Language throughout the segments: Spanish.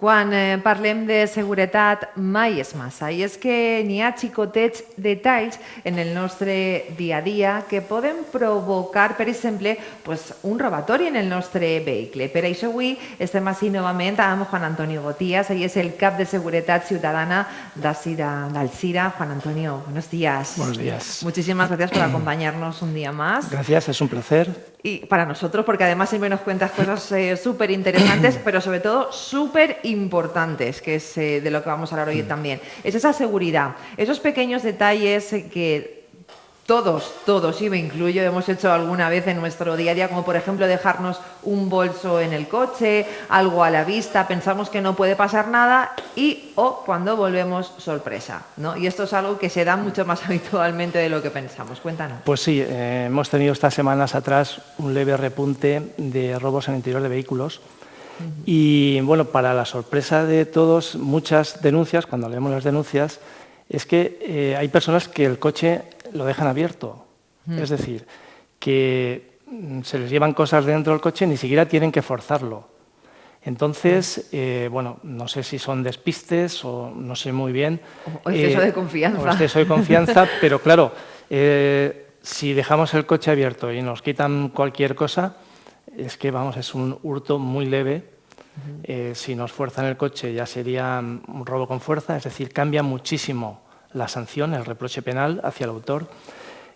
Quan parlem de seguretat, mai és massa. I és que n'hi ha xicotets detalls en el nostre dia a dia que poden provocar, per exemple, un robatori en el nostre vehicle. Per això avui estem així novament amb Juan Antonio Gotías. Ell és el cap de Seguretat Ciutadana d'Alzira. Juan Antonio, buenos días. Buenos días. Muchísimas gracias por acompañarnos un día más. Gracias, es un placer. Y para nosotros, porque además siempre nos cuentas cosas súper interesantes, pero sobre todo súper importantes, que es de lo que vamos a hablar hoy también. Es esa seguridad, esos pequeños detalles que todos, y me incluyo, hemos hecho alguna vez en nuestro día a día, como por ejemplo dejarnos un bolso en el coche, algo a la vista, pensamos que no puede pasar nada o cuando volvemos, sorpresa, ¿no? Y esto es algo que se da mucho más habitualmente de lo que pensamos. Cuéntanos. Pues sí, hemos tenido estas semanas atrás un leve repunte de robos en el interior de vehículos. Y bueno, para la sorpresa de todos, muchas denuncias, cuando leemos las denuncias, es que hay personas que el coche lo dejan abierto. Es decir, que se les llevan cosas dentro del coche, ni siquiera tienen que forzarlo. Entonces, bueno, no sé si son despistes o no sé muy bien. O exceso de confianza. O exceso de confianza, pero claro, si dejamos el coche abierto y nos quitan cualquier cosa, es que, vamos, es un hurto muy leve. Si nos fuerzan el coche ya sería un robo con fuerza, es decir, cambia muchísimo la sanción, el reproche penal hacia el autor.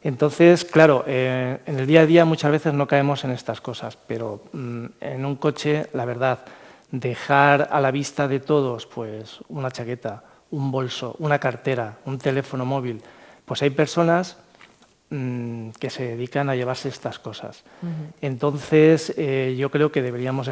Entonces, claro, en el día a día muchas veces no caemos en estas cosas, pero en un coche, la verdad, dejar a la vista de todos pues una chaqueta, un bolso, una cartera, un teléfono móvil, pues hay personas que se dedican a llevarse estas cosas. Entonces, yo creo que deberíamos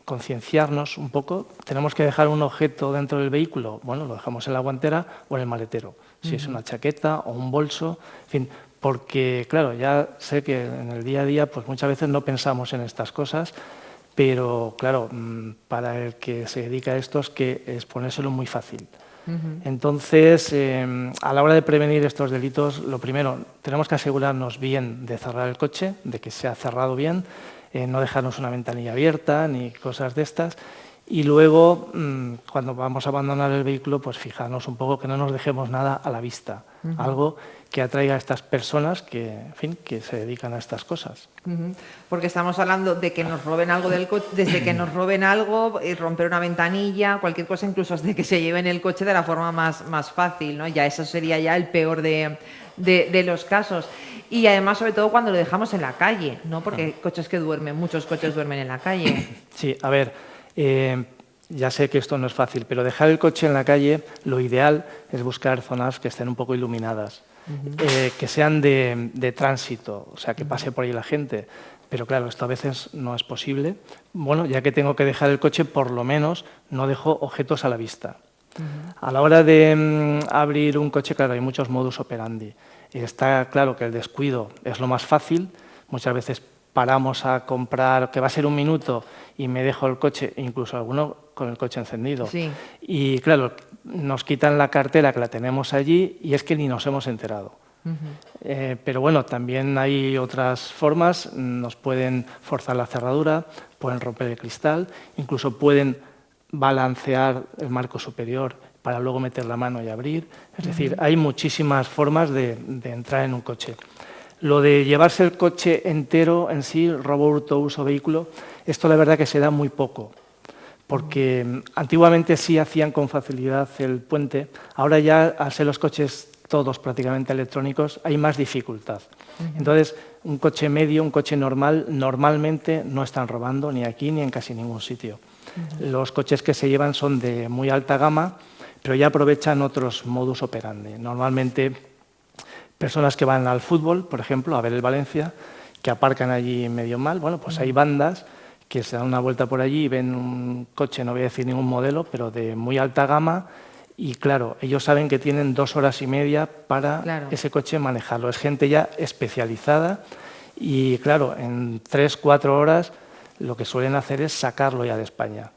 concienciarnos un poco. Tenemos que dejar un objeto dentro del vehículo, bueno, lo dejamos en la guantera o en el maletero, si es una chaqueta o un bolso, en fin, porque claro, ya sé que en el día a día pues muchas veces no pensamos en estas cosas, pero claro, para el que se dedica a esto es ponérselo muy fácil. Entonces, a la hora de prevenir estos delitos, lo primero, tenemos que asegurarnos bien de cerrar el coche, de que se ha cerrado bien, no dejarnos una ventanilla abierta ni cosas de estas. Y luego, cuando vamos a abandonar el vehículo, pues fijarnos un poco que no nos dejemos nada a la vista, algo que atraiga a estas personas que, en fin, que se dedican a estas cosas. Porque estamos hablando de que nos roben algo del coche, desde que nos roben algo, romper una ventanilla, cualquier cosa, incluso desde que se lleven el coche de la forma más fácil, ¿no? Ya eso sería ya el peor de los casos. Y además, sobre todo, cuando lo dejamos en la calle, ¿no? Porque hay coches que duermen, muchos coches duermen en la calle. Sí, a ver, ya sé que esto no es fácil, pero dejar el coche en la calle, lo ideal es buscar zonas que estén un poco iluminadas, que sean de tránsito, o sea, que pase por ahí la gente. Pero claro, esto a veces no es posible. Bueno, ya que tengo que dejar el coche, por lo menos no dejo objetos a la vista. A la hora de abrir un coche, claro, hay muchos modus operandi. Está claro que el descuido es lo más fácil. Muchas veces paramos a comprar, que va a ser un minuto, y me dejo el coche, incluso alguno con el coche encendido. Sí. Y claro, nos quitan la cartera que la tenemos allí y es que ni nos hemos enterado. Pero bueno, también hay otras formas. Nos pueden forzar la cerradura, pueden romper el cristal, incluso pueden balancear el marco superior para luego meter la mano y abrir. Es decir, hay muchísimas formas de entrar en un coche. Lo de llevarse el coche entero en sí, robo, hurto, uso, vehículo, esto la verdad que se da muy poco, porque antiguamente sí hacían con facilidad el puente, ahora ya al ser los coches todos prácticamente electrónicos hay más dificultad. Entonces, un coche medio, un coche normal, normalmente no están robando ni aquí ni en casi ningún sitio. Los coches que se llevan son de muy alta gama, pero ya aprovechan otros modus operandi. Normalmente, personas que van al fútbol, por ejemplo, a ver el Valencia, que aparcan allí medio mal, bueno, pues hay bandas que se dan una vuelta por allí y ven un coche, no voy a decir ningún modelo, pero de muy alta gama, y claro, ellos saben que tienen 2 horas y media para ese coche manejarlo. Es gente ya especializada y claro, en 3-4 horas lo que suelen hacer es sacarlo ya de España.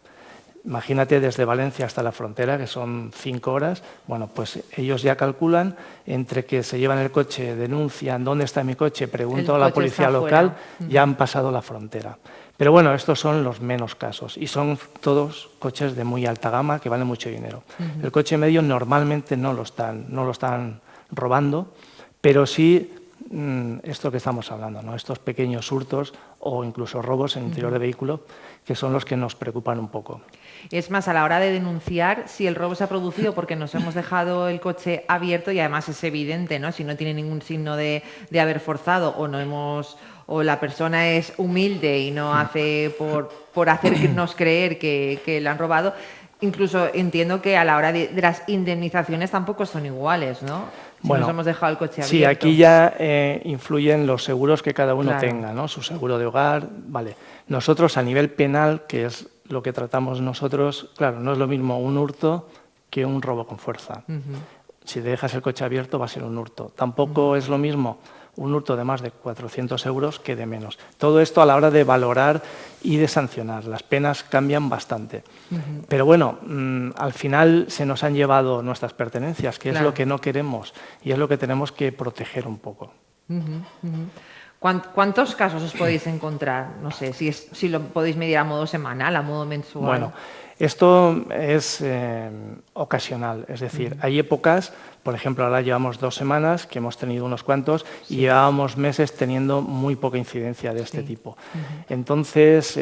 Imagínate desde Valencia hasta la frontera, que son 5 horas, bueno, pues ellos ya calculan entre que se llevan el coche, denuncian dónde está mi coche, pregunto a la policía local, ya han pasado la frontera. Pero bueno, estos son los menos casos y son todos coches de muy alta gama que valen mucho dinero. El coche medio normalmente no lo están robando, pero sí esto que estamos hablando, ¿no? Estos pequeños hurtos o incluso robos en el interior de vehículo, que son los que nos preocupan un poco. Es más, a la hora de denunciar, si el robo se ha producido porque nos hemos dejado el coche abierto y además es evidente, ¿no? Si no tiene ningún signo de haber forzado o la persona es humilde y no hace por hacernos creer que le han robado. Incluso entiendo que a la hora de las indemnizaciones tampoco son iguales, ¿no? Si Bueno, nos hemos dejado el coche abierto. Sí, aquí ya influyen los seguros que cada uno tenga, ¿no? Su seguro de hogar, vale. Nosotros a nivel penal, que es lo que tratamos nosotros, claro, no es lo mismo un hurto que un robo con fuerza. Si dejas el coche abierto va a ser un hurto. Tampoco es lo mismo un hurto de más de 400 euros que de menos. Todo esto a la hora de valorar y de sancionar. Las penas cambian bastante. Pero bueno, al final se nos han llevado nuestras pertenencias, que es lo que no queremos y es lo que tenemos que proteger un poco. ¿Cuántos casos os podéis encontrar? No sé, si lo podéis medir a modo semanal, a modo mensual. Bueno, esto es ocasional, es decir, hay épocas, por ejemplo, ahora llevamos 2 semanas que hemos tenido unos cuantos y llevábamos meses teniendo muy poca incidencia de este tipo. Entonces,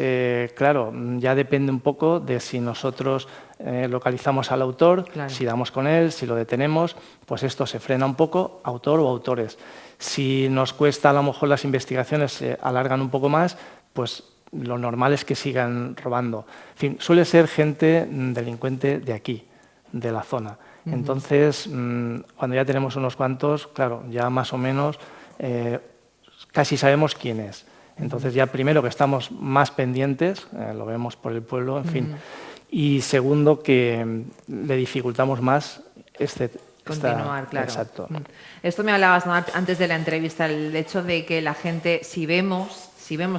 claro, ya depende un poco de si nosotros localizamos al autor, si damos con él, si lo detenemos, pues esto se frena un poco, autor o autores. Si nos cuesta, a lo mejor las investigaciones se alargan un poco más, pues lo normal es que sigan robando. En fin, suele ser gente delincuente de aquí, de la zona. Entonces, cuando ya tenemos unos cuantos, claro, ya más o menos casi sabemos quién es. Entonces ya primero que estamos más pendientes, lo vemos por el pueblo, en fin. Y segundo que le dificultamos más continuar, claro. Exacto. Esto me hablabas, ¿no?, antes de la entrevista, el hecho de que la gente, si vemos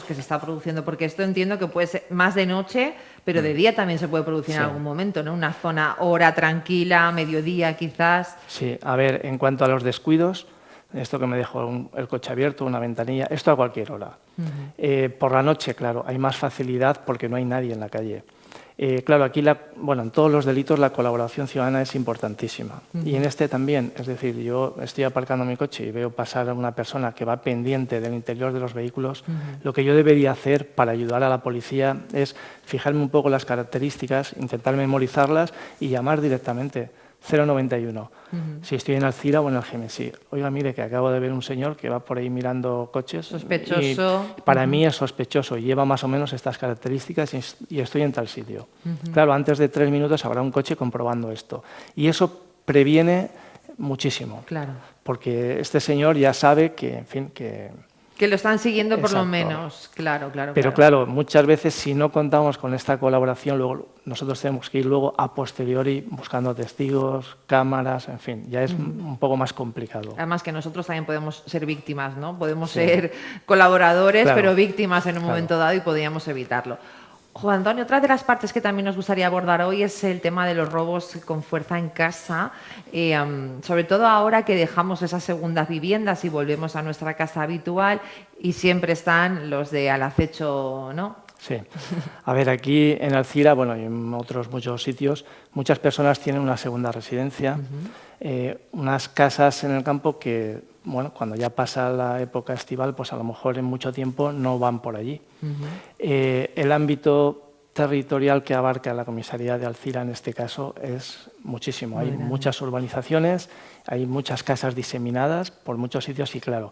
que se está produciendo, porque esto entiendo que puede ser más de noche, pero de día también se puede producir en algún momento, ¿no? Una zona, hora tranquila, mediodía quizás. Sí, a ver, en cuanto a los descuidos, esto que me dejó el coche abierto, una ventanilla, esto a cualquier hora. Por la noche, claro, hay más facilidad porque no hay nadie en la calle. Claro, aquí en todos los delitos la colaboración ciudadana es importantísima. Y en este también, es decir, yo estoy aparcando mi coche y veo pasar a una persona que va pendiente del interior de los vehículos, lo que yo debería hacer para ayudar a la policía es fijarme un poco las características, intentar memorizarlas y llamar directamente. 091. Si estoy en Alcira o en Algemesí. Oiga, mire, que acabo de ver un señor que va por ahí mirando coches. Sospechoso. Y para mí es sospechoso. Lleva más o menos estas características y estoy en tal sitio. Claro, antes de 3 minutos habrá un coche comprobando esto. Y eso previene muchísimo. Claro. Porque este señor ya sabe que, en fin, que lo están siguiendo por lo menos, claro. Pero claro, muchas veces si no contamos con esta colaboración, luego nosotros tenemos que ir luego a posteriori buscando testigos, cámaras, en fin, ya es un poco más complicado. Además que nosotros también podemos ser víctimas, ¿no? Podemos ser colaboradores, pero víctimas en un momento dado y podríamos evitarlo. Juan Antonio, otra de las partes que también nos gustaría abordar hoy es el tema de los robos con fuerza en casa, sobre todo ahora que dejamos esas segundas viviendas y volvemos a nuestra casa habitual y siempre están los de al acecho, ¿no? Sí. A ver, aquí en Alcira, bueno, y en otros muchos sitios, muchas personas tienen una segunda residencia, unas casas en el campo que, bueno, cuando ya pasa la época estival, pues a lo mejor en mucho tiempo no van por allí. El ámbito territorial que abarca la comisaría de Alcira en este caso es muchísimo. Hay muchas urbanizaciones, hay muchas casas diseminadas por muchos sitios y claro,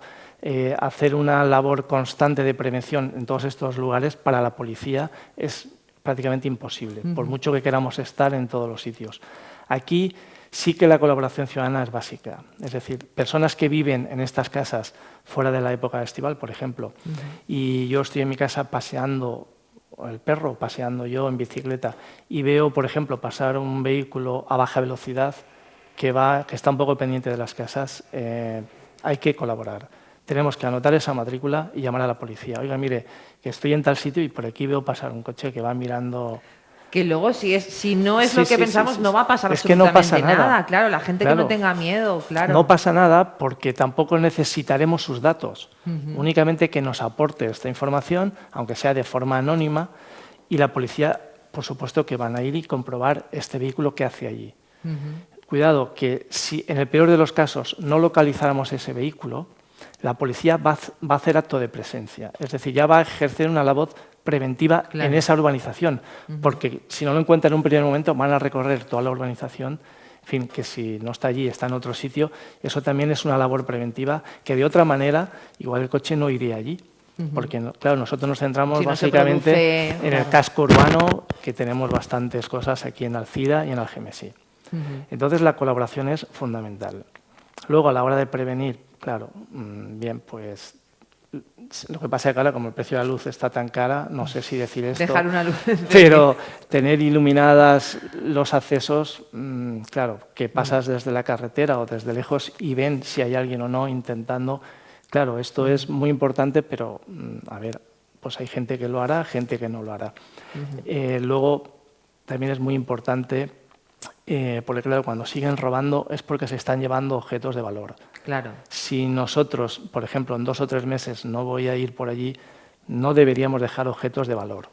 hacer una labor constante de prevención en todos estos lugares para la policía es prácticamente imposible, por mucho que queramos estar en todos los sitios. Aquí sí que la colaboración ciudadana es básica, es decir, personas que viven en estas casas fuera de la época estival, por ejemplo, y yo estoy en mi casa paseando el perro, paseando yo en bicicleta y veo, por ejemplo, pasar un vehículo a baja velocidad que está un poco pendiente de las casas, hay que colaborar. Tenemos que anotar esa matrícula y llamar a la policía. Oiga, mire, que estoy en tal sitio y por aquí veo pasar un coche que va mirando Que luego si no es Sí, lo que sí, pensamos, sí, no va a pasar es que no absolutamente pasa nada. Claro, la gente que Claro. no tenga miedo, claro. No pasa nada porque tampoco necesitaremos sus datos. Únicamente que nos aporte esta información, aunque sea de forma anónima, y la policía, por supuesto, que van a ir y comprobar este vehículo que hace allí. Cuidado, que si en el peor de los casos no localizáramos ese vehículo, la policía va a hacer acto de presencia. Es decir, ya va a ejercer una labor preventiva en esa urbanización, porque si no lo encuentran en un primer momento van a recorrer toda la urbanización. En fin, que si no está allí, está en otro sitio, eso también es una labor preventiva que de otra manera, igual el coche no iría allí. Porque, claro, nosotros nos centramos Si no se básicamente produce, en el casco urbano, que tenemos bastantes cosas aquí en Alcira y en Algemesí. Entonces, la colaboración es fundamental. Luego, a la hora de prevenir, claro, bien, pues lo que pasa es que ahora, como el precio de la luz está tan cara, no sé si decir esto, dejar una luz. pero tener iluminadas los accesos, claro, que pasas desde la carretera o desde lejos y ven si hay alguien o no intentando. Claro, esto es muy importante, pero a ver, pues hay gente que lo hará, gente que no lo hará. Luego, también es muy importante, porque claro, cuando siguen robando es porque se están llevando objetos de valor. Claro. Si nosotros, por ejemplo, en 2 o 3 meses no voy a ir por allí, no deberíamos dejar objetos de valor.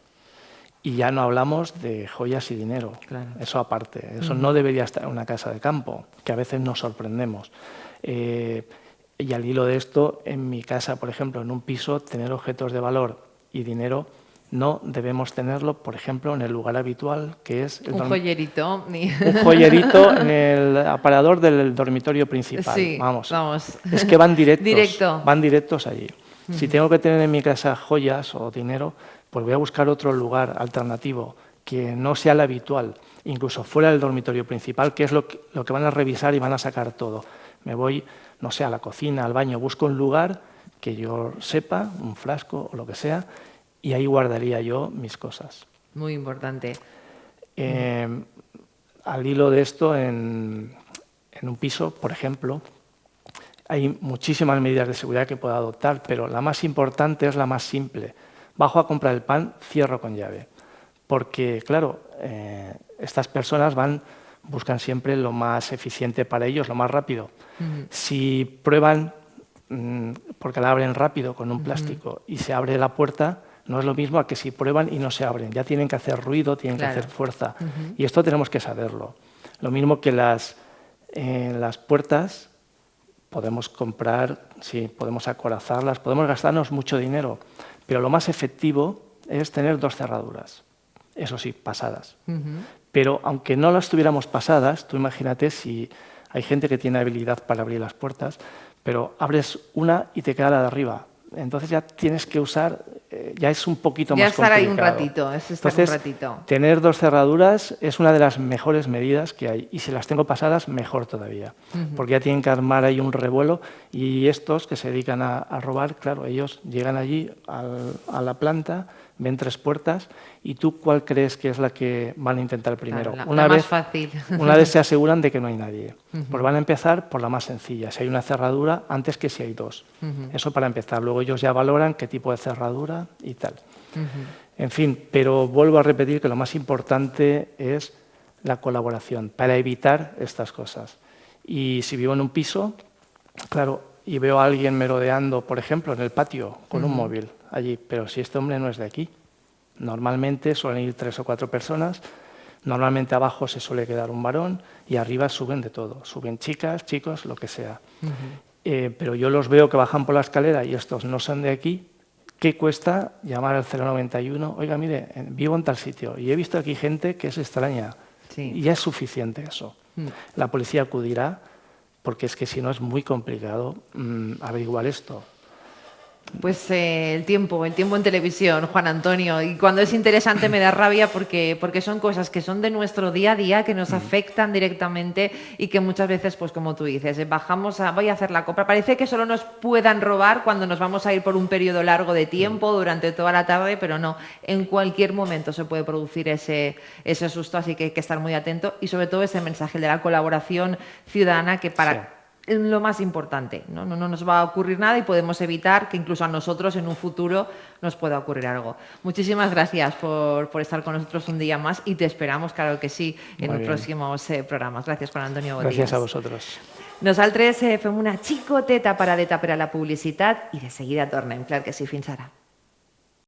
Y ya no hablamos de joyas y dinero, eso aparte. Eso no debería estar en una casa de campo, que a veces nos sorprendemos. Y al hilo de esto, en mi casa, por ejemplo, en un piso, tener objetos de valor y dinero no debemos tenerlo, por ejemplo, en el lugar habitual, que es un joyerito. Un joyerito en el aparador del dormitorio principal. Sí, vamos. vamos. Es que van directos, Directo. van directos allí. Si tengo que tener en mi casa joyas o dinero, pues voy a buscar otro lugar alternativo que no sea el habitual, incluso fuera del dormitorio principal, que es lo que van a revisar y van a sacar todo. Me voy, no sé, a la cocina, al baño, busco un lugar que yo sepa, un frasco o lo que sea, y ahí guardaría yo mis cosas. Muy importante. Al hilo de esto, en un piso, por ejemplo, hay muchísimas medidas de seguridad que puedo adoptar, pero la más importante es la más simple. Bajo a comprar el pan, cierro con llave. Porque, claro, estas personas buscan siempre lo más eficiente para ellos, lo más rápido. Si prueban, porque la abren rápido con un plástico y se abre la puerta, no es lo mismo a que si prueban y no se abren. Ya tienen que hacer ruido, tienen que hacer fuerza. Y esto tenemos que saberlo. Lo mismo que las puertas, podemos comprar, sí, podemos acorazarlas, podemos gastarnos mucho dinero, pero lo más efectivo es tener 2 cerraduras. Eso sí, pasadas. Pero aunque no las tuviéramos pasadas, tú imagínate si hay gente que tiene habilidad para abrir las puertas, pero abres una y te queda la de arriba. Entonces ya tienes que usar, ya es un poquito más complicado. Ya estar ahí un ratito, es estar Entonces, un ratito. Tener 2 cerraduras es una de las mejores medidas que hay. Y si las tengo pasadas, mejor todavía. Porque ya tienen que armar ahí un revuelo. Y estos que se dedican a robar, claro, ellos llegan allí a la planta, ven 3 puertas, y tú ¿cuál crees que es la que van a intentar primero? Claro, la más fácil. Una vez se aseguran de que no hay nadie. Pues van a empezar por la más sencilla, si hay una cerradura, antes que si hay 2. Eso para empezar. Luego ellos ya valoran qué tipo de cerradura y tal. En fin, pero vuelvo a repetir que lo más importante es la colaboración para evitar estas cosas. Y si vivo en un piso, claro, y veo a alguien merodeando, por ejemplo, en el patio con un móvil allí, pero si este hombre no es de aquí, normalmente suelen ir 3 o 4 personas, normalmente abajo se suele quedar un varón y arriba suben de todo, suben chicas, chicos, lo que sea. Pero yo los veo que bajan por la escalera y estos no son de aquí. ¿Qué cuesta llamar al 091? Oiga, mire, vivo en tal sitio y he visto aquí gente que es extraña. Sí. Y ya es suficiente eso. La policía acudirá porque es que si no es muy complicado averiguar esto. Pues el tiempo en televisión, Juan Antonio, y cuando es interesante me da rabia porque son cosas que son de nuestro día a día, que nos afectan directamente y que muchas veces, pues como tú dices, voy a hacer la compra, parece que solo nos puedan robar cuando nos vamos a ir por un periodo largo de tiempo, durante toda la tarde, pero no, en cualquier momento se puede producir ese susto, así que hay que estar muy atento y sobre todo ese mensaje de la colaboración ciudadana que para... Sí. lo más importante, ¿no? No nos va a ocurrir nada y podemos evitar que incluso a nosotros en un futuro nos pueda ocurrir algo. Muchísimas gracias por estar con nosotros un día más y te esperamos, claro que sí, en los próximos programes. Gràcies, Juan Antonio Botías. Gràcies a vosaltres. Nosaltres fem una xicoteta paradeta per a la publicitat i de seguida tornem, clar que sí, fins ara.